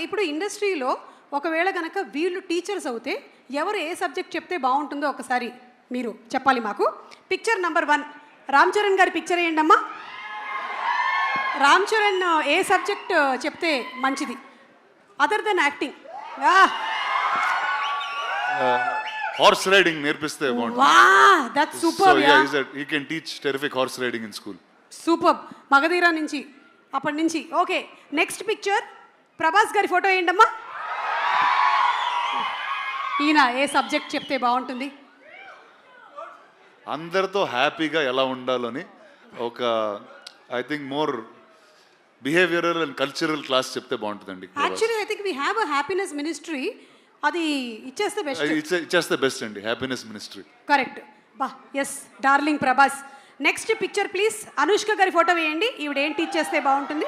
ఇప్పుడు ఇండస్ట్రీలో ఒకవేళ కనుక వీళ్ళు టీచర్స్ అవుతే ఎవరు ఏ సబ్జెక్ట్ చెప్తే బాగుంటుందో ఒకసారి మీరు చెప్పాలి మాకు. పిక్చర్ నెంబర్ 1 రామ్ చరణ్ గారి పిక్చర్ వేయండి అమ్మా. రామ్ చరణ్ ఏ సబ్జెక్ట్ చెప్తే మంచిది other than acting? Horse riding నేర్పిస్తే బాగుంటుంది. వా that's super. He can teach terrific horse riding in school. Super. Magadheera నుంచి అప్పటి నుంచి. ఓకే, నెక్స్ట్ పిక్చర్ ప్రభాస్ గారి ఫోటో వేయండి అమ్మా. ఈయన ఏ సబ్జెక్ట్ చెప్తే బాగుంటుంది? అందరితో హ్యాపీగా ఎలా ఉండాలని ఒక I think more behavioural and cultural class చెప్తే బాగుంటుందండి. Actually I think we have a happiness ministry. అది ఇచ్చేస్తే బెస్ట్. ఇచ్చేస్తే బెస్ట్ అండి, హ్యాపీనెస్ మినిస్ట్రీ. కరెక్ట్. బా ఎస్ darling Prabhas. Next picture please. Anushka గారి ఫోటో వేయండి. ఈవిడ ఏం టీచ్ చేస్తే బాగుంటుంది?